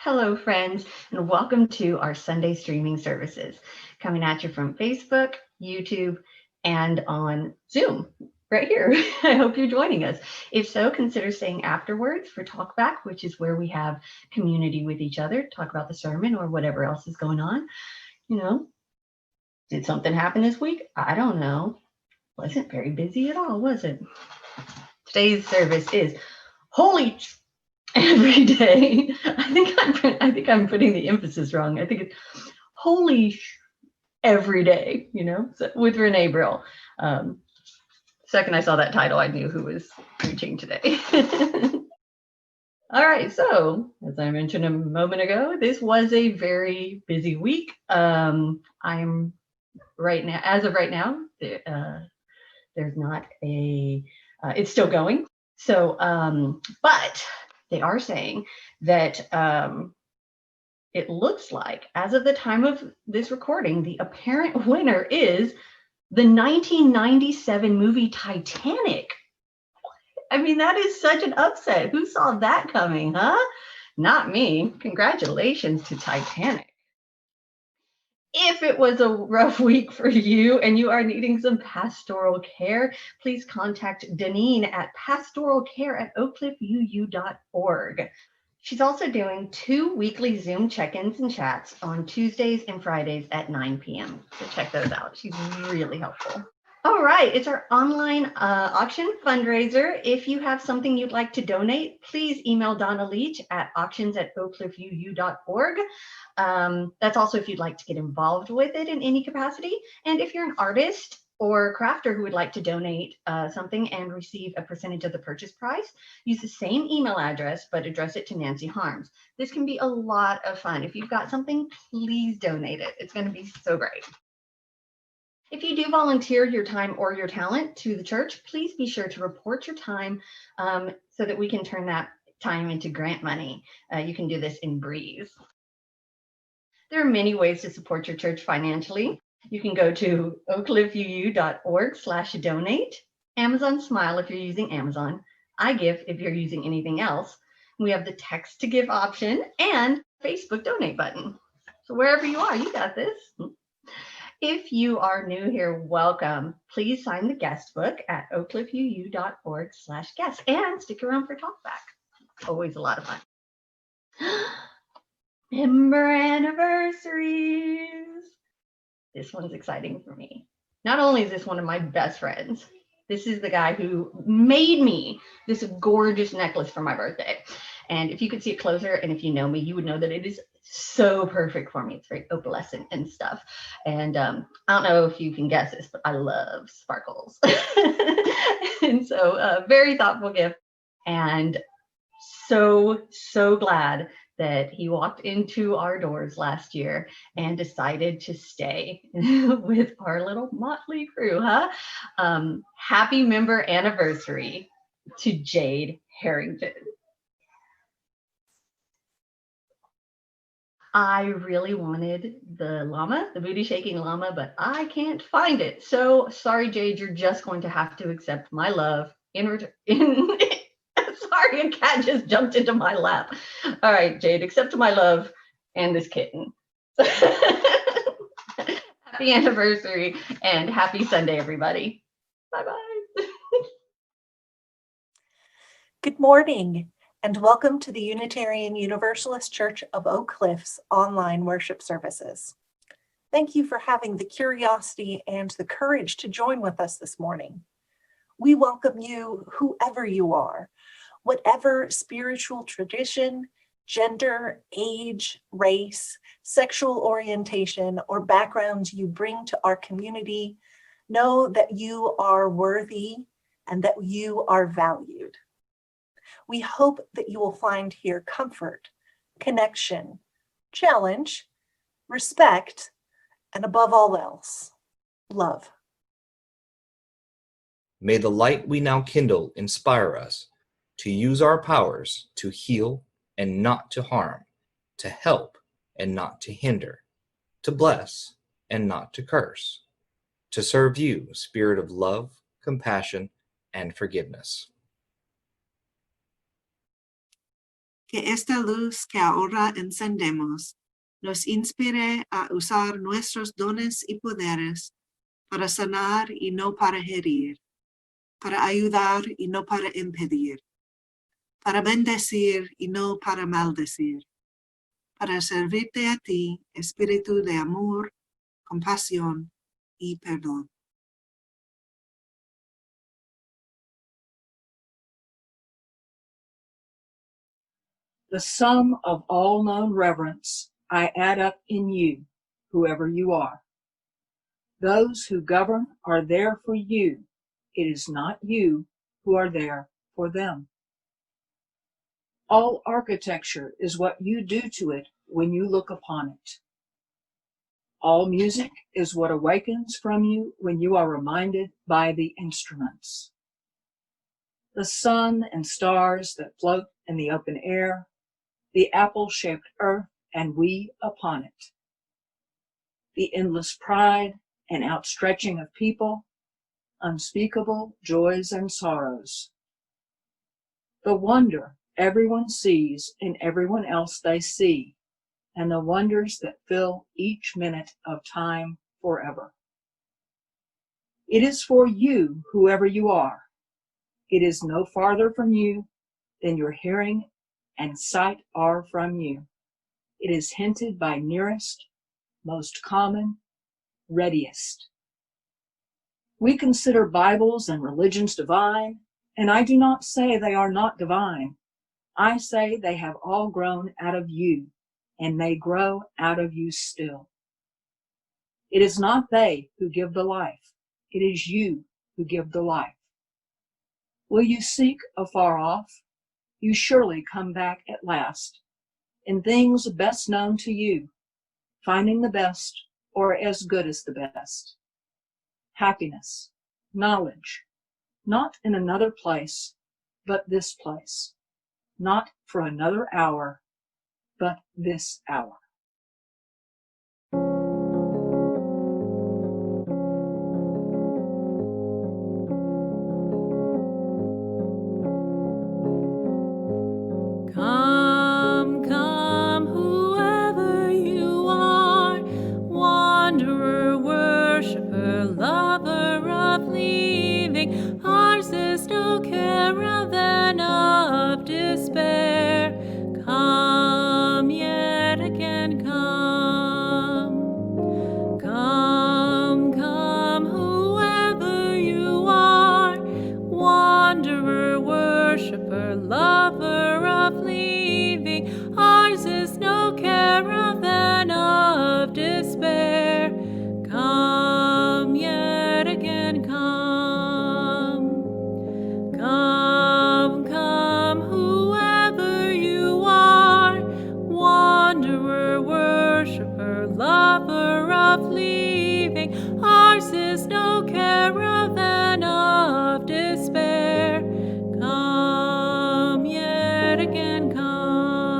Hello, friends, and welcome to our Sunday streaming services, coming at you from Facebook, YouTube, and on Zoom right here. I hope you're joining us. If so, consider staying afterwards for Talkback, which is where we have community with each other, talk about the sermon or whatever else is going on. You know, did something happen this week? I don't know. Wasn't very busy at all, was it? Today's service is Holy every day. I think I'm putting the emphasis wrong. I think it's holy every day, so, with Renée Brill. Second I saw that title, I knew who was preaching today. All right, so as I mentioned a moment ago, this was a very busy week. I'm right now, as of right now, there's not a, it's still going. So, but they are saying that it looks like, as of the time of this recording, the apparent winner is the 1997 movie Titanic. I mean, that is such an upset. Who saw that coming, huh? Not me. Congratulations to Titanic. If it was a rough week for you and you are needing some pastoral care, please contact Deneen at pastoralcare@oakcliffuu.org. She's also doing 2 weekly Zoom check-ins and chats on Tuesdays and Fridays at 9 p.m. So check those out. She's really helpful. All right, it's our online auction fundraiser. If you have something you'd like to donate, please email Donna Leach at auctions@oakcliffuu.org. That's also if you'd like to get involved with it in any capacity. And if you're an artist or crafter who would like to donate something and receive a percentage of the purchase price, use the same email address, but address it to Nancy Harms. This can be a lot of fun. If you've got something, please donate it. It's going to be so great. If you do volunteer your time or your talent to the church, please be sure to report your time so that we can turn that time into grant money. You can do this in Breeze. There are many ways to support your church financially. You can go to oakcliffuu.org/donate, Amazon Smile if you're using Amazon, iGive if you're using anything else. We have the text to give option and Facebook donate button. So wherever you are, you got this. If you are new here, welcome. Please sign the guest book at oakcliffuu.org/guest and stick around for Talkback. Always a lot of fun. Member anniversaries. This one's exciting for me. Not only is this one of my best friends, this is the guy who made me this gorgeous necklace for my birthday. And if you could see it closer, and if you know me, you would know that it is so perfect for me. It's very opalescent and stuff. And I don't know if you can guess this, but I love sparkles. And so very thoughtful gift. And so glad that he walked into our doors last year and decided to stay with our little motley crew, huh? Happy member anniversary to Jade Harrington. I really wanted the llama, the booty shaking llama, but I can't find it. So sorry, Jade, you're just going to have to accept my love Sorry, a cat just jumped into my lap. All right, Jade, accept my love and this kitten. Happy anniversary and happy Sunday, everybody. Bye-bye. Good morning and welcome to the Unitarian Universalist Church of Oak Cliff's online worship services. Thank you for having the curiosity and the courage to join with us this morning. We welcome you, whoever you are, whatever spiritual tradition, gender, age, race, sexual orientation, or background you bring to our community. Know that you are worthy and that you are valued. We hope that you will find here comfort, connection, challenge, respect, and above all else, love. May the light we now kindle inspire us to use our powers to heal and not to harm, to help and not to hinder, to bless and not to curse, to serve you, Spirit of love, compassion, and forgiveness. Que esta luz que ahora encendemos nos inspire a usar nuestros dones y poderes para sanar y no para herir, para ayudar y no para impedir, para bendecir y no para maldecir, para servirte a ti, espíritu de amor, compasión y perdón. The sum of all known reverence I add up in you, whoever you are. Those who govern are there for you. It is not you who are there for them. All architecture is what you do to it when you look upon it. All music is what awakens from you when you are reminded by the instruments. The sun and stars that float in the open air, the apple-shaped earth and we upon it. The endless pride and outstretching of people, unspeakable joys and sorrows. The wonder everyone sees in everyone else they see, and the wonders that fill each minute of time forever. It is for you, whoever you are. It is no farther from you than your hearing and sight are from you. It is hinted by nearest, most common, readiest. We consider Bibles and religions divine, and I do not say they are not divine. I say they have all grown out of you, and may grow out of you still. It is not they who give the life. It is you who give the life. Will you seek afar off? You surely come back at last, in things best known to you, finding the best or as good as the best. Happiness, knowledge, not in another place, but this place, not for another hour, but this hour. Come, come, whoever you are, wanderer, worshiper, lover of leaving. Ours is no caravan of despair. Come, yet again come. Come, come, whoever you are, wanderer, worshiper, lover of leaving. Ours is no caravan of despair. Come, yet again come. Come, come, whoever you are, wanderer, worshiper, lover of leaving. Ours is no caravan of despair. Come, yet again come.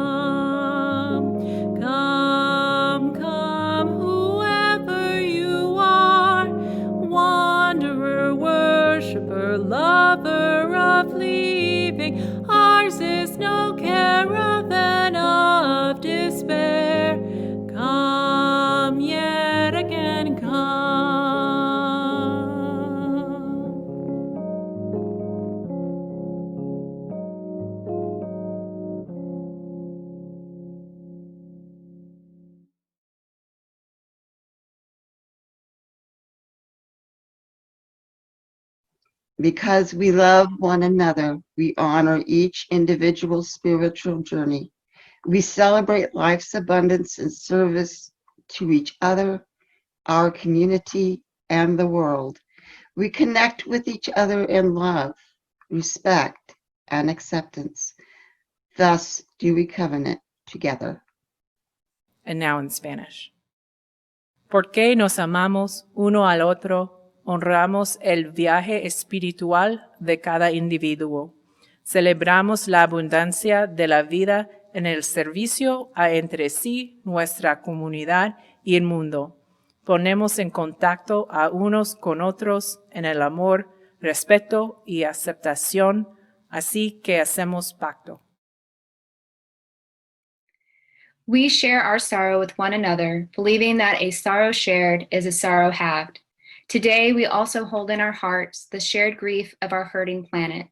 Come, come, whoever you are, wanderer, worshiper, lover of leaving. Ours is no caravan of despair. Come, yet again come. Because we love one another, we honor each individual spiritual journey. We celebrate life's abundance and service to each other, our community, and the world. We connect with each other in love, respect, and acceptance. Thus do we covenant together. And now in Spanish. Porque nos amamos uno al otro, honramos el viaje espiritual de cada individuo. Celebramos la abundancia de la vida en el servicio a entre sí, nuestra comunidad y el mundo. Ponemos en contacto a unos con otros en el amor, respeto y aceptación, así que hacemos pacto. We share our sorrow with one another, believing that a sorrow shared is a sorrow halved. Today, we also hold in our hearts the shared grief of our hurting planet.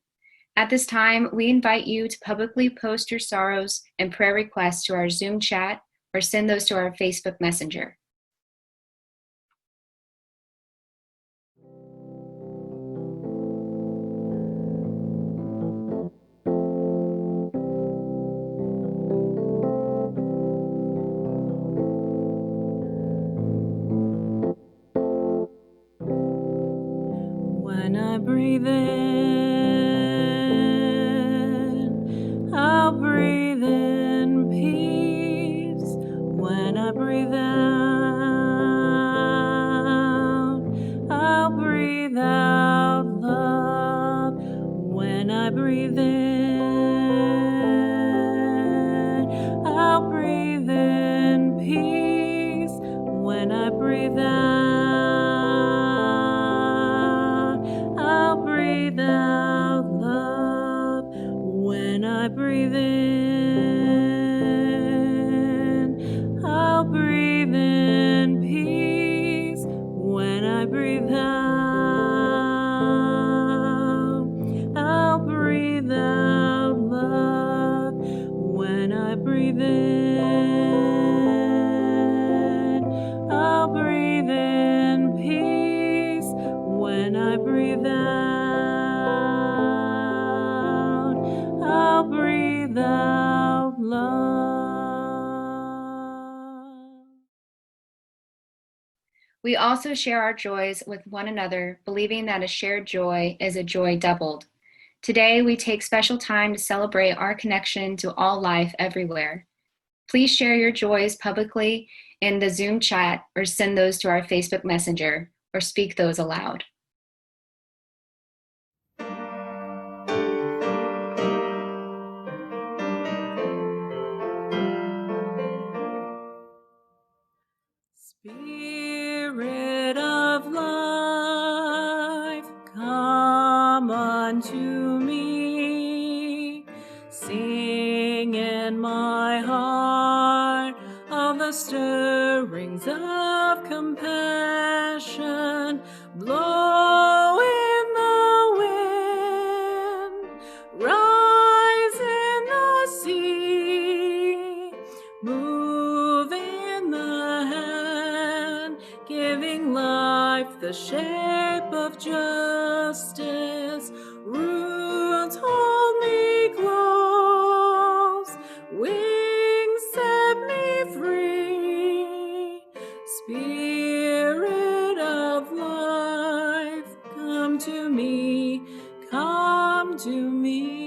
At this time, we invite you to publicly post your sorrows and prayer requests to our Zoom chat or send those to our Facebook Messenger. When I breathe in, I'll breathe in peace. When I breathe out, I'll breathe out love. When I breathe in, I'll breathe in peace. When I breathe out, I'll breathe out love. When I breathe in, I'll breathe in peace. When I breathe out, I'll breathe out love. When I breathe in, I'll breathe in peace. When I breathe out, I'll breathe out love. We also share our joys with one another, believing that a shared joy is a joy doubled. Today, we take special time to celebrate our connection to all life everywhere. Please share your joys publicly in the Zoom chat or send those to our Facebook Messenger or speak those aloud. Spirit of life, come unto me. Sing in my heart of the stirrings of compassion. Blow in the wind, rise in the sea, move in the hand, giving life the shape of justice. Roots hold me close, wings set me free. Spirit of life, come to me, come to me.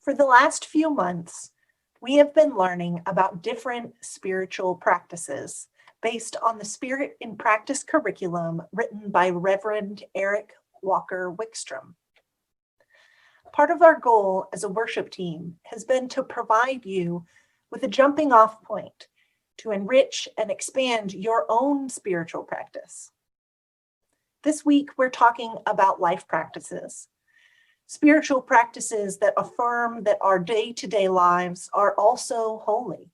For the last few months, we have been learning about different spiritual practices based on the Spirit in Practice curriculum written by Reverend Eric Walker Wickstrom. Part of our goal as a worship team has been to provide you with a jumping off point to enrich and expand your own spiritual practice. This week, we're talking about life practices, spiritual practices that affirm that our day-to-day lives are also holy.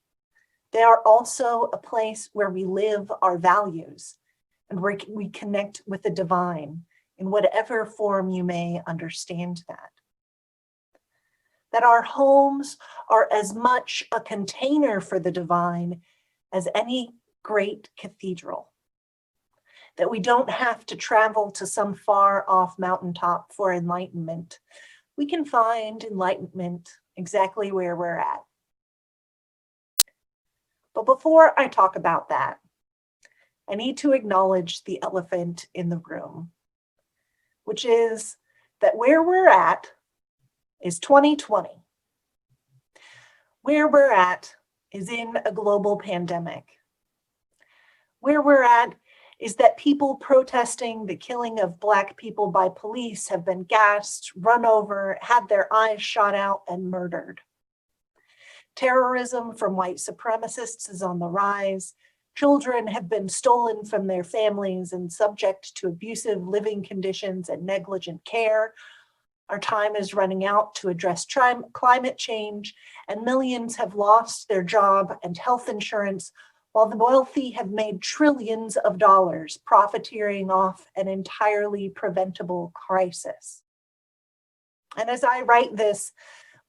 They are also a place where we live our values and where we connect with the divine in whatever form you may understand that. That our homes are as much a container for the divine as any great cathedral. That we don't have to travel to some far off mountaintop for enlightenment. We can find enlightenment exactly where we're at. But before I talk about that, I need to acknowledge the elephant in the room, which is that where we're at is 2020. Where we're at is in a global pandemic. Where we're at is that people protesting the killing of Black people by police have been gassed, run over, had their eyes shot out, and murdered. Terrorism from white supremacists is on the rise. Children have been stolen from their families and subject to abusive living conditions and negligent care. Our time is running out to address climate change, and millions have lost their job and health insurance, while the wealthy have made trillions of dollars profiteering off an entirely preventable crisis. And as I write this,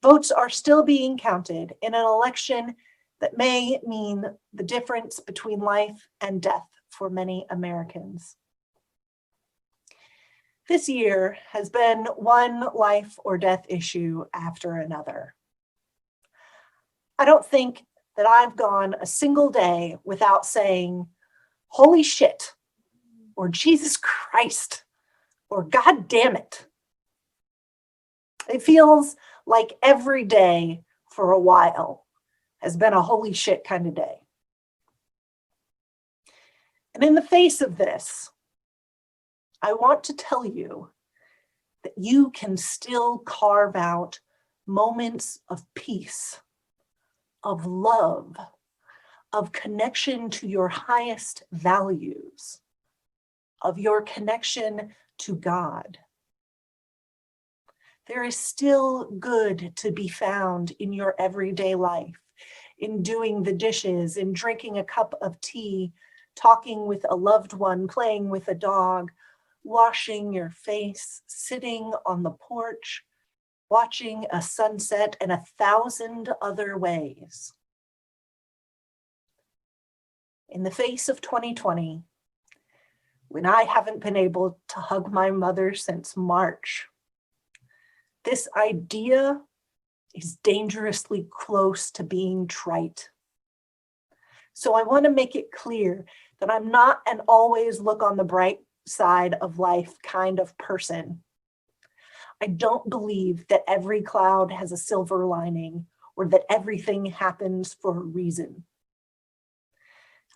votes are still being counted in an election that may mean the difference between life and death for many Americans. This year has been one life or death issue after another. I don't think that I've gone a single day without saying, holy shit, or Jesus Christ, or God damn it. It feels like every day for a while has been a holy shit kind of day. And in the face of this, I want to tell you that you can still carve out moments of peace, of love, of connection to your highest values, of your connection to God. There is still good to be found in your everyday life, in doing the dishes, in drinking a cup of tea, talking with a loved one, playing with a dog, washing your face, sitting on the porch, watching a sunset, and 1,000 other ways. In the face of 2020, when I haven't been able to hug my mother since March, this idea is dangerously close to being trite. So I want to make it clear that I'm not an always look on the bright side of life kind of person. I don't believe that every cloud has a silver lining or that everything happens for a reason.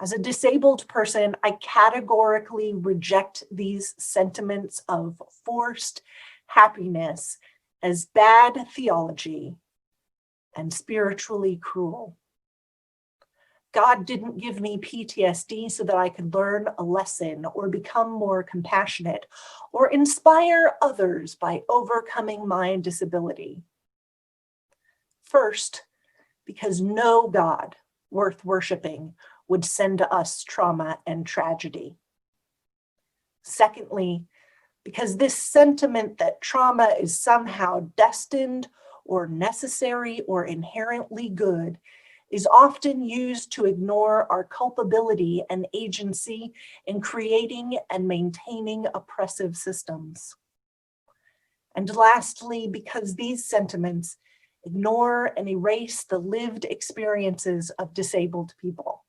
As a disabled person, I categorically reject these sentiments of forced happiness as bad theology and spiritually cruel. God didn't give me PTSD so that I could learn a lesson or become more compassionate or inspire others by overcoming my disability. First, because no God worth worshiping would send us trauma and tragedy. Secondly, because this sentiment that trauma is somehow destined or necessary or inherently good is often used to ignore our culpability and agency in creating and maintaining oppressive systems. And lastly, because these sentiments ignore and erase the lived experiences of disabled people.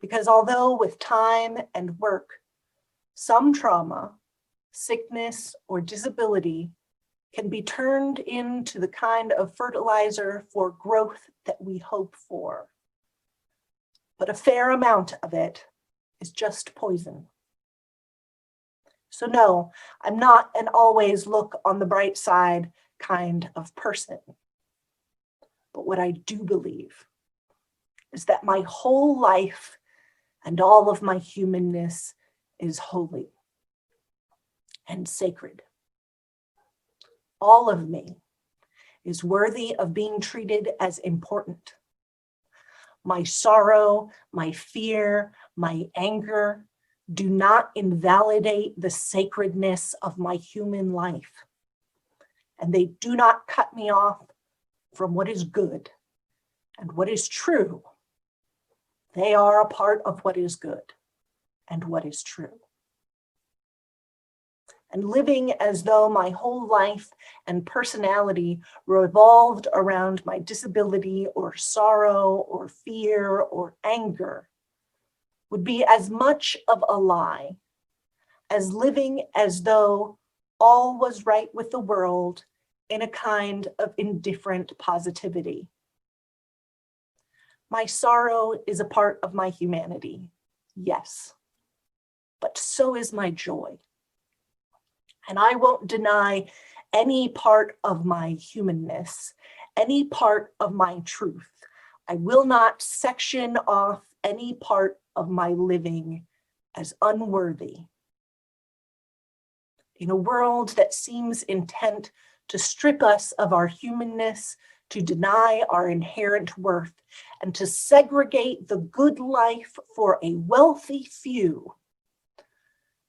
Because although with time and work, some trauma, sickness, or disability can be turned into the kind of fertilizer for growth that we hope for. But a fair amount of it is just poison. So no, I'm not an always look on the bright side kind of person. But what I do believe is that my whole life and all of my humanness is holy and sacred. All of me is worthy of being treated as important. My sorrow, my fear, my anger do not invalidate the sacredness of my human life. And they do not cut me off from what is good and what is true. They are a part of what is good and what is true. And living as though my whole life and personality revolved around my disability or sorrow or fear or anger would be as much of a lie as living as though all was right with the world in a kind of indifferent positivity. My sorrow is a part of my humanity, yes, but so is my joy. And I won't deny any part of my humanness, any part of my truth. I will not section off any part of my living as unworthy. In a world that seems intent to strip us of our humanness, to deny our inherent worth, and to segregate the good life for a wealthy few,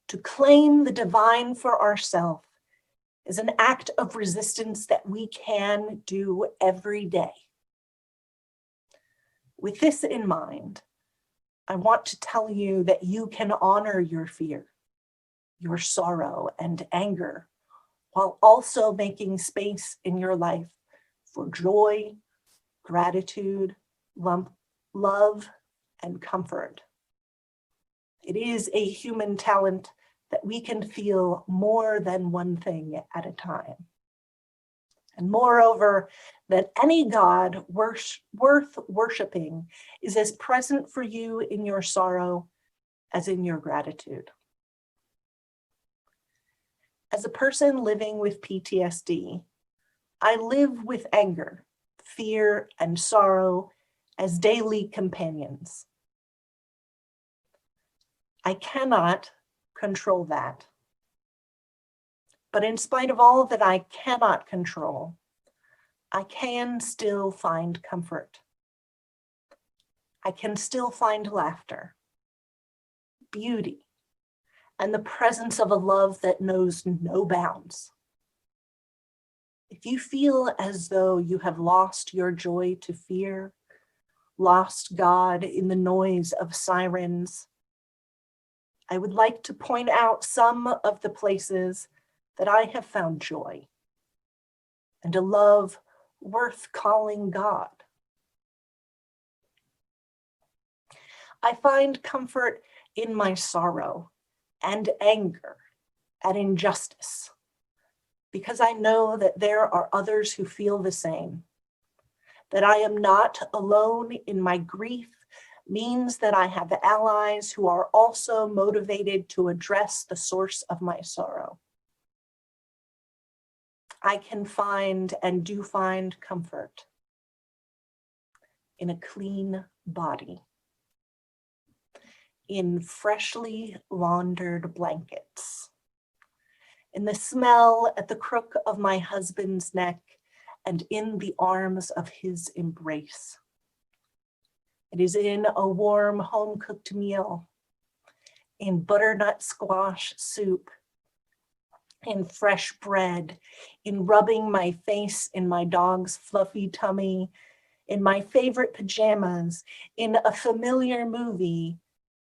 to claim the divine for ourselves is an act of resistance that we can do every day. With this in mind, I want to tell you that you can honor your fear, your sorrow and anger, while also making space in your life for joy, gratitude, love, and comfort. It is a human talent that we can feel more than one thing at a time. And moreover, that any God worth worshiping is as present for you in your sorrow as in your gratitude. As a person living with PTSD, I live with anger, fear, and sorrow as daily companions. I cannot control that. But in spite of all that I cannot control, I can still find comfort. I can still find laughter, beauty, and the presence of a love that knows no bounds. If you feel as though you have lost your joy to fear, lost God in the noise of sirens, I would like to point out some of the places that I have found joy and a love worth calling God. I find comfort in my sorrow and anger at injustice, because I know that there are others who feel the same, that I am not alone in my grief means that I have allies who are also motivated to address the source of my sorrow. I can find and do find comfort in a clean body, in freshly laundered blankets, in the smell at the crook of my husband's neck, and in the arms of his embrace. It is in a warm home-cooked meal, in butternut squash soup, in fresh bread, in rubbing my face in my dog's fluffy tummy, in my favorite pajamas, in a familiar movie.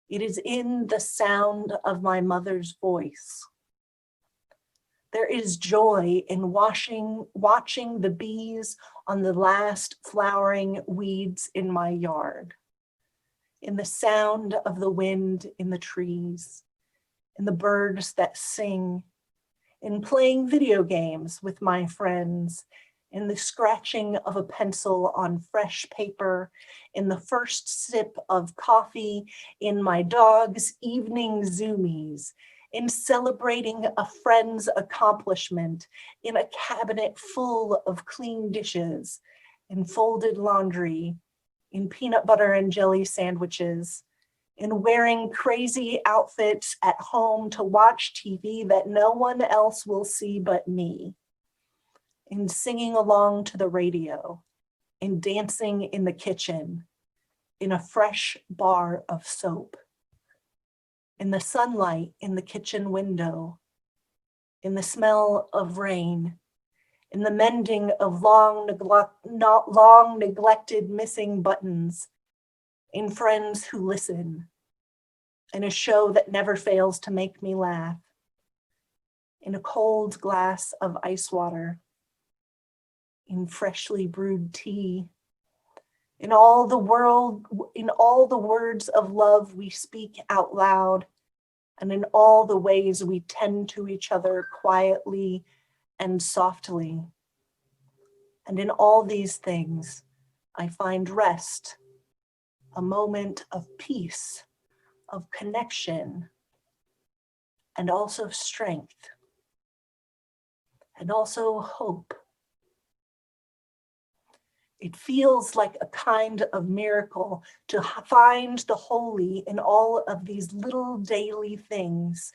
It is in the sound of my mother's voice. There is joy in watching the bees on the last flowering weeds in my yard, in the sound of the wind in the trees, in the birds that sing, in playing video games with my friends, in the scratching of a pencil on fresh paper, in the first sip of coffee, in my dog's evening zoomies, in celebrating a friend's accomplishment, in a cabinet full of clean dishes, in folded laundry, in peanut butter and jelly sandwiches, in wearing crazy outfits at home to watch TV that no one else will see but me, in singing along to the radio, in dancing in the kitchen, in a fresh bar of soap, in the sunlight in the kitchen window, in the smell of rain, in the mending of long neglected missing buttons, in friends who listen, in a show that never fails to make me laugh, in a cold glass of ice water, in freshly brewed tea, in all the words of love we speak out loud, and in all the ways we tend to each other quietly and softly. And in all these things, I find rest, a moment of peace, of connection, and also strength, and also hope. It feels like a kind of miracle to find the holy in all of these little daily things,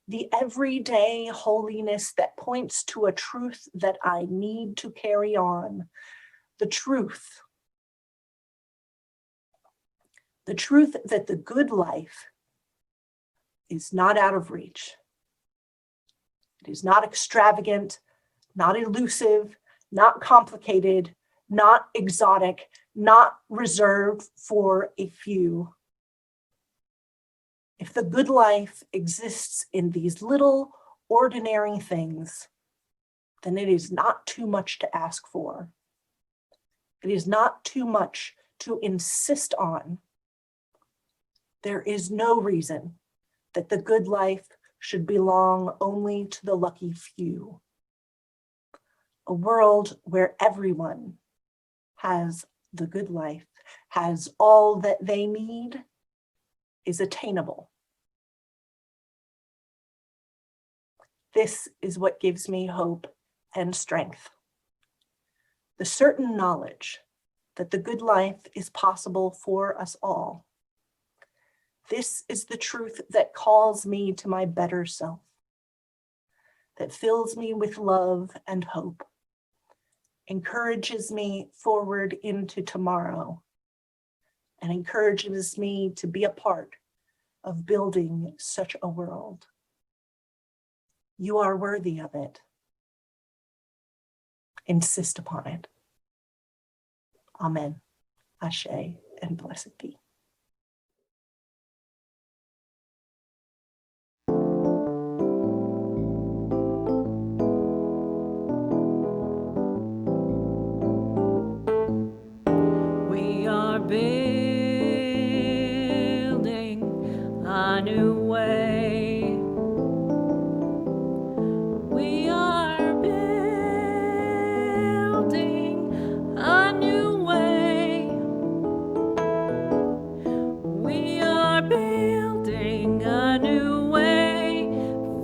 the everyday holiness that points to a truth that I need to carry on, the truth that the good life is not out of reach. It is not extravagant, not elusive, not complicated, not exotic, not reserved for a few. If the good life exists in these little ordinary things, then it is not too much to ask for. It is not too much to insist on. There is no reason that the good life should belong only to the lucky few. A world where everyone has the good life, has all that they need, is attainable. This is what gives me hope and strength. The certain knowledge that the good life is possible for us all. This is the truth that calls me to my better self, that fills me with love and hope, encourages me forward into tomorrow, and encourages me to be a part of building such a world. You are worthy of it. Insist upon it. Amen. Ashe, and blessed be. We are building a new way. We are building a new way. We are building a new way,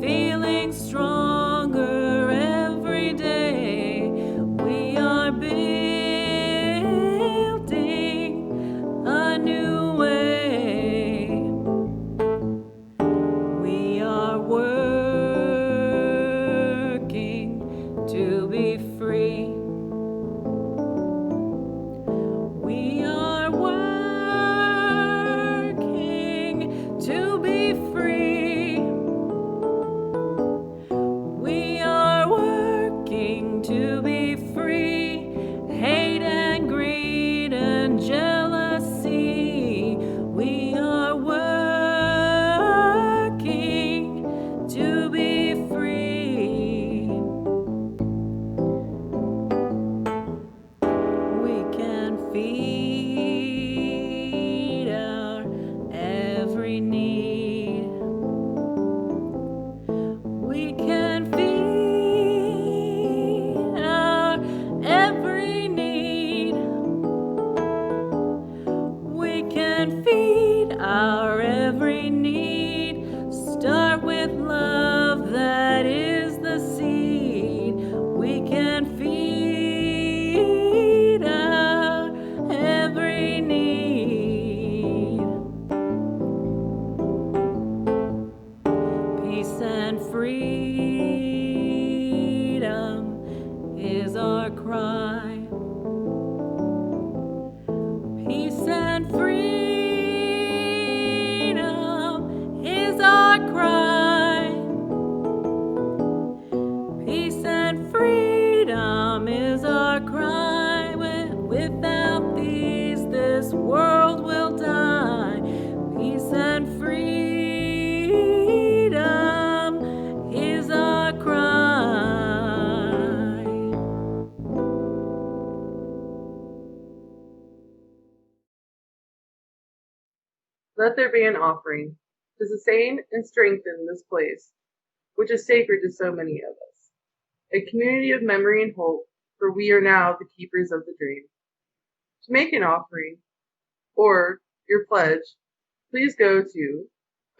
feeling stronger every day. We are building a new way. We are working to be free. We are working to be free. We are working to be free. Hate and greed and jealousy. We are working to be free. We can feed our every need. We can feed our every need. We can feed our every need. Start with love, that is the seed. We can feed our every need. Peace and freedom is our cry. Peace and freedom is our cry. Peace and freedom is our cry. Without these, this world will die. Peace and freedom is our cry. Let there be an offering to sustain and strengthen this place, which is sacred to so many of us, a community of memory and hope, for we are now the keepers of the dream. To make an offering or your pledge, please go to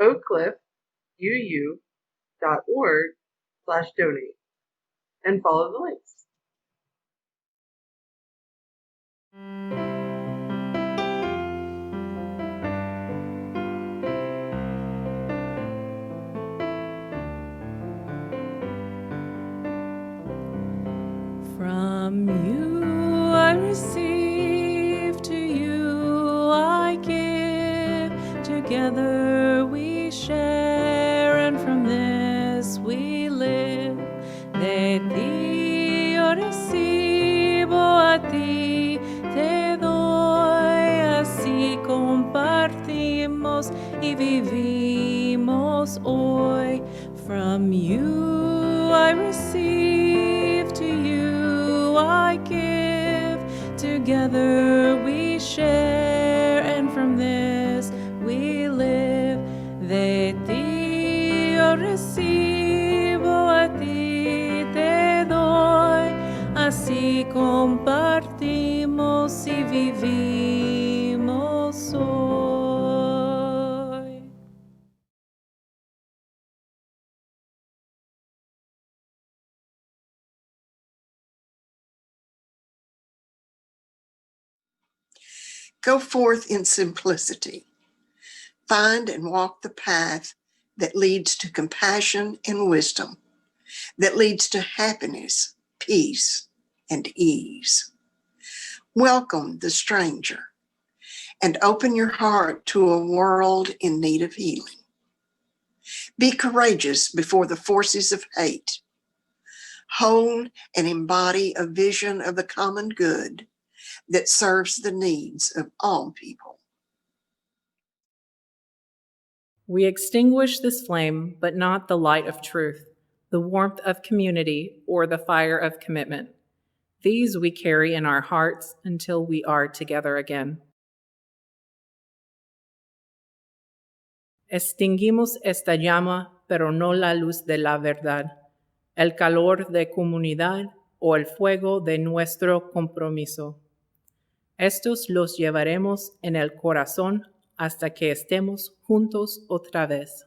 oakcliffuu.org/donate and follow the links. I receive, to you I give. Together we share, and from this we live. De ti yo recibo, a ti te doy, así compartimos y vivimos hoy. From you I receive, to you I give. Together we share, and from this we live. De ti yo recibo, a ti te doy, así compartimos y vivimos hoy. Go forth in simplicity. Find and walk the path that leads to compassion and wisdom, that leads to happiness, peace, and ease. Welcome the stranger and open your heart to a world in need of healing. Be courageous before the forces of hate. Hold and embody a vision of the common good that serves the needs of all people. We extinguish this flame, but not the light of truth, the warmth of community, or the fire of commitment. These we carry in our hearts until we are together again. Extinguimos esta llama, pero no la luz de la verdad, el calor de comunidad o el fuego de nuestro compromiso. Estos los llevaremos en el corazón hasta que estemos juntos otra vez.